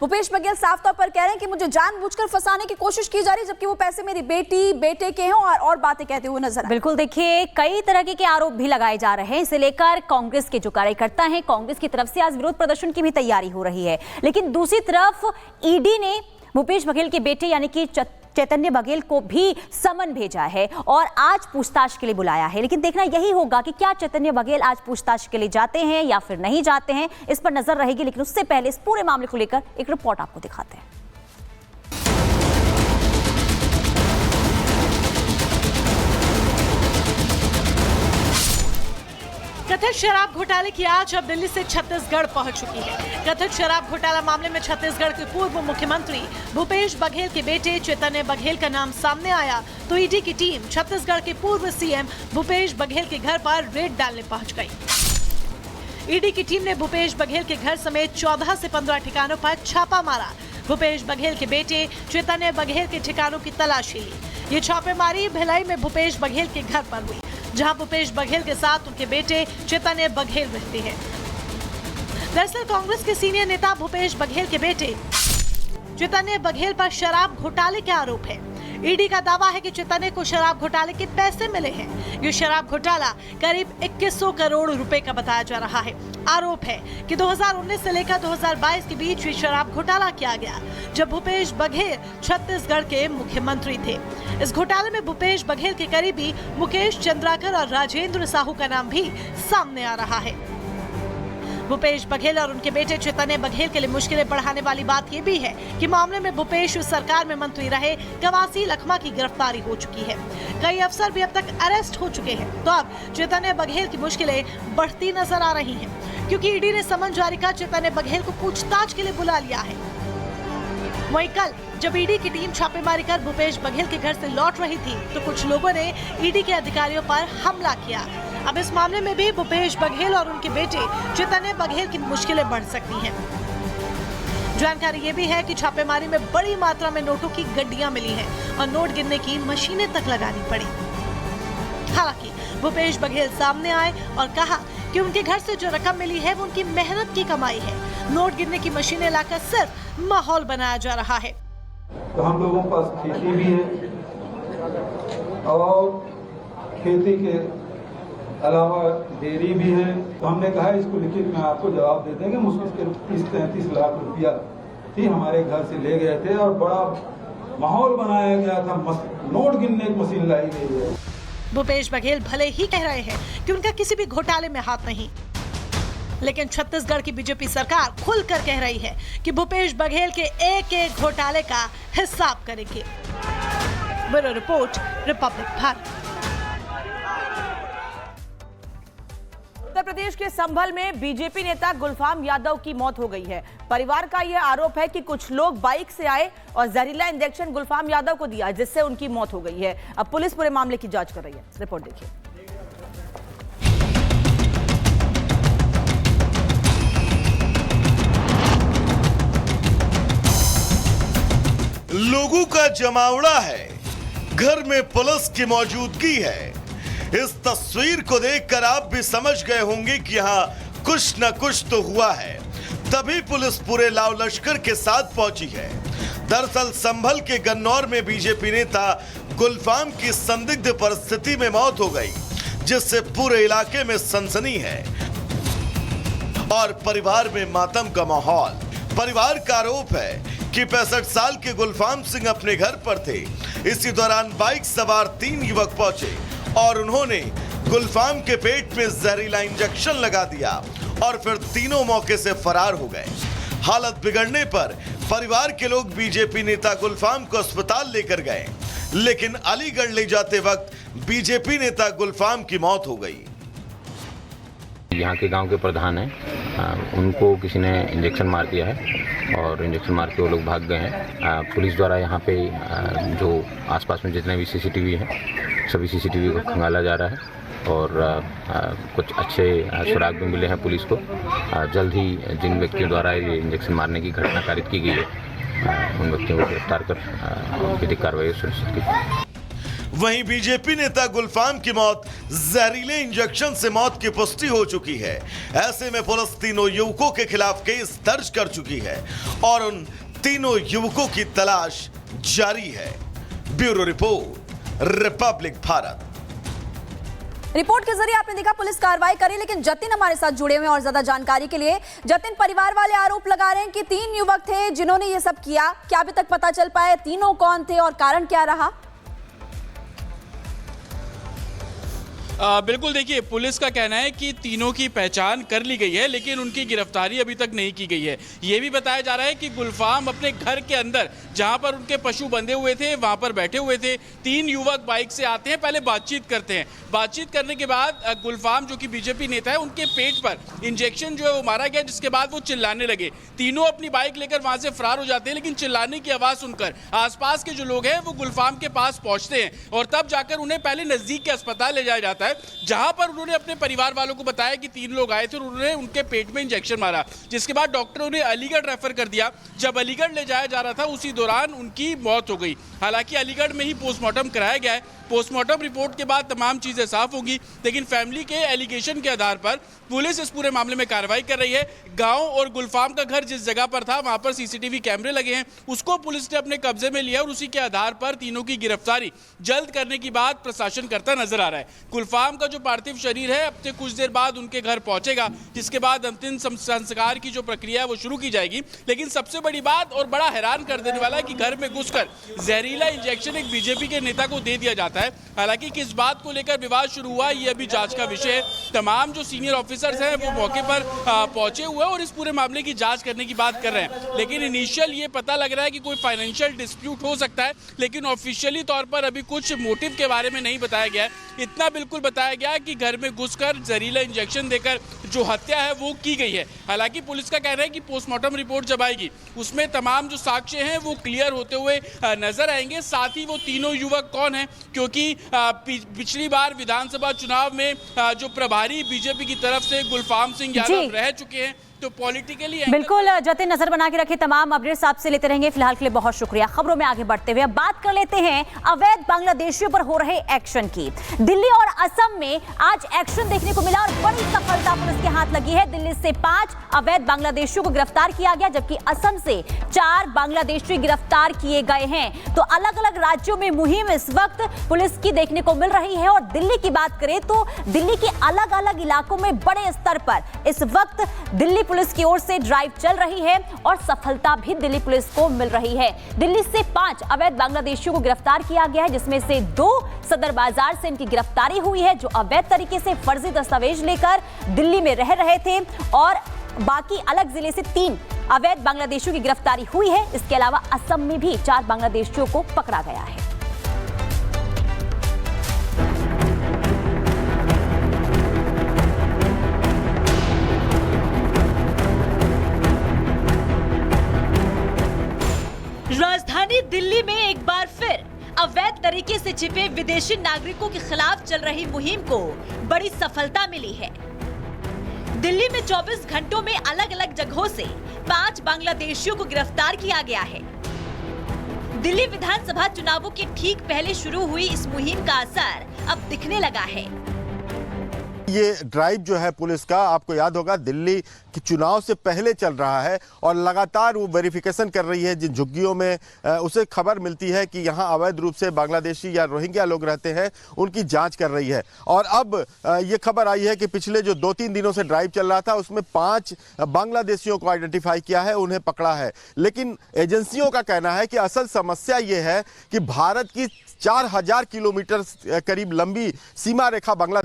भूपेश बघेल साफ तौर पर कह रहे हैं कि मुझे जानबूझकर फंसाने की कोशिश की जा रही है, जबकि वो पैसे मेरी बेटी बेटे के हैं और बातें कहते हुए नजर आए। बिल्कुल, देखिए कई तरह के आरोप भी लगाए जा रहे हैं। इसे लेकर कांग्रेस के जो कार्यकर्ता हैं, कांग्रेस की तरफ से आज विरोध प्रदर्शन की भी तैयारी हो रही है। लेकिन दूसरी तरफ ईडी ने भूपेश बघेल के बेटे यानी कि चैतन्य बघेल को भी समन भेजा है और आज पूछताछ के लिए बुलाया है। लेकिन देखना यही होगा कि क्या चैतन्य बघेल आज पूछताछ के लिए जाते हैं या फिर नहीं जाते हैं, इस पर नजर रहेगी। लेकिन उससे पहले इस पूरे मामले को लेकर एक रिपोर्ट आपको दिखाते हैं। कथित शराब घोटाले की आज अब दिल्ली से छत्तीसगढ़ पहुंच चुकी है। कथित शराब घोटाला मामले में छत्तीसगढ़ के पूर्व मुख्यमंत्री भूपेश बघेल के बेटे चैतन्य बघेल का नाम सामने आया तो ईडी की टीम छत्तीसगढ़ के पूर्व सीएम भूपेश बघेल के घर पर रेड डालने पहुंच गई। ईडी की टीम ने भूपेश बघेल के घर समेत 14 से 15 ठिकानों पर छापा मारा। भूपेश बघेल के बेटे चैतन्य बघेल के ठिकानों की तलाशी ली। ये छापेमारी भिलाई में भूपेश बघेल के घर पर हुई, जहां भूपेश बघेल के साथ उनके बेटे चैतन्य बघेल रहते हैं। दरअसल कांग्रेस के सीनियर नेता भूपेश बघेल के बेटे चैतन्य बघेल पर शराब घोटाले के आरोप है। ईडी का दावा है कि चैतन्य को शराब घोटाले के पैसे मिले हैं। ये शराब घोटाला करीब 2100 करोड़ रुपए का बताया जा रहा है। आरोप है कि 2019 से लेकर 2022 के बीच ये शराब घोटाला किया गया, जब भूपेश बघेल छत्तीसगढ़ के मुख्यमंत्री थे। इस घोटाले में भूपेश बघेल के करीबी मुकेश चंद्राकर और राजेंद्र साहू का नाम भी सामने आ रहा है। भूपेश बघेल और उनके बेटे चैतन्य बघेल के लिए मुश्किलें बढ़ाने वाली बात यह भी है कि मामले में भूपेश सरकार में मंत्री रहे कवासी लखमा की गिरफ्तारी हो चुकी है। कई अफसर भी अब तक अरेस्ट हो चुके हैं। तो अब चैतन्य बघेल की मुश्किलें बढ़ती नजर आ रही हैं, क्योंकि ईडी ने समन जारी कर चैतन्य बघेल को पूछताछ के लिए बुला लिया है। वहीं कल जब ईडी की टीम छापेमारी कर भूपेश बघेल के घर से लौट रही थी तो कुछ लोगों ने ईडी के अधिकारियों पर हमला किया। अब इस मामले में भी भूपेश बघेल और उनके बेटे चैतन्य बघेल की मुश्किलें बढ़ सकती हैं। जानकारी ये भी है कि छापेमारी में बड़ी मात्रा में नोटों की गड्डियां मिली हैं और नोट गिनने की मशीनें तक लगानी पड़ी। हालांकि भूपेश बघेल सामने आए और कहा कि उनके घर से जो रकम मिली है वो उनकी मेहनत की कमाई है। नोट गिनने की मशीनें लाकर सिर्फ माहौल बनाया जा रहा है। तो हम लोगों के पास खेती भी है और खेती के अलावा डेयरी भी है। तो हमने कहा इसको लिखित में आपको जवाब दे देंगे। मुश्किल के 30-33 लाख रुपया ही हमारे घर से ले गए थे और बड़ा माहौल बनाया गया था। नोट गिनने की मशीन लाई गई है। भूपेश बघेल भले ही कह रहे हैं कि उनका किसी भी घोटाले में हाथ नहीं, लेकिन छत्तीसगढ़ की बीजेपी सरकार खुलकर कह रही है कि भूपेश बघेल के एक घोटाले का हिसाब करेगी। Bureau report, Republic Bharat. Uttar Pradesh के संभल में बीजेपी नेता गुलफाम यादव की मौत हो गई है। परिवार का यह आरोप है कि कुछ लोग बाइक से आए और जहरीला इंजेक्शन गुलफाम यादव को दिया, जिससे उनकी मौत हो गई है। अब पुलिस पूरे मामले की जांच कर रही है। रिपोर्ट देखिए। लोगों का जमावड़ा है, घर में पुलिस की मौजूदगी है। इस तस्वीर को देखकर आप भी समझ गए होंगे कि यहाँ कुछ न कुछ तो हुआ है। तभी पुलिस पूरे लाव लश्कर के साथ पहुंची है। दरअसल संभल के गन्नौर में बीजेपी नेता गुलफाम की संदिग्ध परिस्थिति में मौत हो गई, जिससे पूरे इलाके में सनसनी है और परिवार में मातम का माहौल। परिवार का आरोप है कि 65 साल के गुलफाम सिंह अपने घर पर थे। इसी दौरान बाइक सवार 3 युवक पहुंचे और उन्होंने गुलफाम के पेट में जहरीला इंजेक्शन लगा दिया और फिर तीनों मौके से फरार हो गए। हालत बिगड़ने पर परिवार के लोग बीजेपी नेता गुलफाम को अस्पताल लेकर गए, लेकिन अलीगढ़ ले जाते वक्त बीजेपी नेता गुलफाम की मौत हो गई। यहाँ के गांव के प्रधान हैं, उनको किसी ने इंजेक्शन मार दिया है और इंजेक्शन मार के वो लोग भाग गए हैं। पुलिस द्वारा यहाँ पे जो आसपास में जितने भी सीसीटीवी हैं सभी सीसीटीवी को खंगाला जा रहा है और कुछ अच्छे सुराग भी मिले हैं पुलिस को। जल्द ही जिन व्यक्तियों द्वारा ये इंजेक्शन मारने की घटना कारित की गई है उन व्यक्तियों को गिरफ्तार कर विधिक कार्रवाई सुनिश्चित की। वहीं बीजेपी नेता गुलफाम की मौत जहरीले इंजेक्शन से मौत की पुष्टि हो चुकी है। ऐसे में पुलिस तीनों युवकों के खिलाफ केस दर्ज कर चुकी है और उन तीनों युवकों की तलाश जारी है। Bureau report, Republic Bharat. Report के जरिए आपने देखा पुलिस कार्रवाई करी, लेकिन जतिन हमारे साथ जुड़े हुए और ज्यादा जानकारी के लिए। जतिन, परिवार वाले आरोप लगा रहे हैं कि 3 युवक थे जिन्होंने ये सब किया। क्या अभी तक पता चल पाया तीनों कौन थे और कारण क्या रहा? बिल्कुल, देखिए, पुलिस का कहना है कि तीनों की पहचान कर ली गई है, लेकिन उनकी गिरफ्तारी अभी तक नहीं की गई है। ये भी बताया जा रहा है कि गुलफाम अपने घर के अंदर, जहां पर उनके पशु बंधे हुए थे, वहां पर बैठे हुए थे। 3 युवक बाइक से आते हैं, पहले बातचीत करते हैं। बातचीत करने के बाद गुलफाम, जो कि बीजेपी नेता है, उनके पेट पर इंजेक्शन जो है वो मारा गया, जिसके बाद वो चिल्लाने लगे। तीनों अपनी बाइक लेकर वहां से फरार हो जाते हैं, लेकिन चिल्लाने की आवाज़ सुनकर आसपास के जो लोग हैं वो गुलफाम के पास पहुंचते हैं और तब जाकर उन्हें पहले नजदीक के अस्पताल ले जाया जाता है, जहां पर उन्होंने अपने परिवार वालों को बताया कि 3 लोग आए थे और उन्होंने उनके पेट में इंजेक्शन मारा, जिसके बाद डॉक्टरों ने अलीगढ़ रेफर कर दिया। जब अलीगढ़ ले जाया जा रहा था, उसी दौरान उनकी मौत हो गई। हालांकि अलीगढ़ में ही पोस्टमार्टम कराया गया है। पोस्टमार्टम रिपोर्ट के बाद तमाम चीजें साफ होंगी, लेकिन फैमिली के एलिगेशन के आधार पर पुलिस इस पूरे मामले में कार्रवाई कर रही है। गांव और गुलफाम का घर जिस जगह पर था, वहां पर सीसीटीवी कैमरे लगे हैं, उसको पुलिस ने अपने कब्जे में लिया और उसी के आधार पर तीनों की गिरफ्तारी जल्द करने की बात प्रशासन करता नजर आ रहा है। गुलफाम का जो पार्थिव शरीर है, अब से कुछ देर बाद उनके घर पहुंचेगा, जिसके बाद अंतिम संस्कार की जो प्रक्रिया है वो शुरू की जाएगी। लेकिन सबसे बड़ी बात और बड़ा हैरान कर देने वाला है कि घर में घुसकर जहरीला इंजेक्शन एक बीजेपी के नेता को दे दिया जाता है। हालांकि किस बात को लेकर विवाद शुरू हुआ, ये अभी जांच का विषय है। तमाम जो सीनियर ऑफिसर्स हैं वो मौके पर पहुंचे हुए हैं और इस पूरे मामले की जांच करने की बात कर रहे हैं। लेकिन इनिशियल ये पता लग रहा है कि कोई फाइनेंशियल डिस्प्यूट हो सकता है, लेकिन ऑफिशियली तौर पर अभी कुछ मोटिव के बारे में नहीं बताया गया है। इतना बिल्कुल बताया गया कि घर में घुसकर जहरीला इंजेक्शन देकर जो हत्या है वो की गई है। हालांकि पुलिस का कहना है कि पोस्टमार्टम रिपोर्ट जब आएगी उसमें तमाम जो साक्ष्य हैं वो क्लियर होते हुए नजर आएंगे। साथ ही वो तीनों युवक कौन हैं, क्योंकि पिछली बार विधानसभा चुनाव में जो प्रभारी बीजेपी की तरफ से गुलफाम सिंह यादव रह चुके हैं, तो पॉलिटिकली बिल्कुल जतिन, नजर बना के रखे, तमाम अपडेट्स आपसे लेते रहेंगे। फिलहाल के लिए बहुत शुक्रिया। खबरों में आगे बढ़ते हुए अब बात कर लेते हैं अवैध बांग्लादेशियों पर हो रहे एक्शन की। दिल्ली और असम में आज एक्शन देखने को मिला और बड़ी सफलता पुलिस के हाथ लगी है। दिल्ली से 5 अवैध बांग्लादेशियों को गिरफ्तार किया गया, जबकि असम से 4 बांग्लादेशी गिरफ्तार किए गए हैं। तो अलग अलग राज्यों में मुहिम इस वक्त पुलिस की देखने को मिल रही है। और दिल्ली की बात करें तो दिल्ली के अलग अलग इलाकों में बड़े स्तर पर इस वक्त दिल्ली पुलिस की ओर से ड्राइव चल रही है और सफलता भी दिल्ली पुलिस को मिल रही है। दिल्ली से 5 अवैध बांग्लादेशियों को गिरफ्तार किया गया है, जिसमें से 2 सदर बाजार से इनकी गिरफ्तारी हुई है, जो अवैध तरीके से फर्जी दस्तावेज लेकर दिल्ली में रह रहे थे, और बाकी अलग जिले से 3 अवैध बांग्लादेशियों की गिरफ्तारी हुई है। इसके अलावा असम में भी 4 बांग्लादेशियों को पकड़ा गया है। राजधानी दिल्ली में एक बार फिर अवैध तरीके से छिपे विदेशी नागरिकों के खिलाफ चल रही मुहिम को बड़ी सफलता मिली है। दिल्ली में 24 घंटों में अलग अलग जगहों से 5 बांग्लादेशियों को गिरफ्तार किया गया है। दिल्ली विधानसभा चुनावों के ठीक पहले शुरू हुई इस मुहिम का असर अब दिखने लगा है। ये ड्राइव जो है पुलिस का, आपको याद होगा, दिल्ली के चुनाव से पहले चल रहा है और लगातार वो वेरिफिकेशन कर रही है जिन झुग्गियों में उसे खबर मिलती है कि यहाँ अवैध रूप से बांग्लादेशी या रोहिंग्या लोग रहते हैं, उनकी जांच कर रही है। और अब ये खबर आई है कि पिछले जो 2-3 दिनों से ड्राइव चल रहा था उसमें 5 बांग्लादेशियों को आइडेंटिफाई किया है, उन्हें पकड़ा है। लेकिन एजेंसियों का कहना है कि असल समस्या ये है कि भारत की 4000 किलोमीटर करीब लंबी सीमा रेखा बांग्लादेश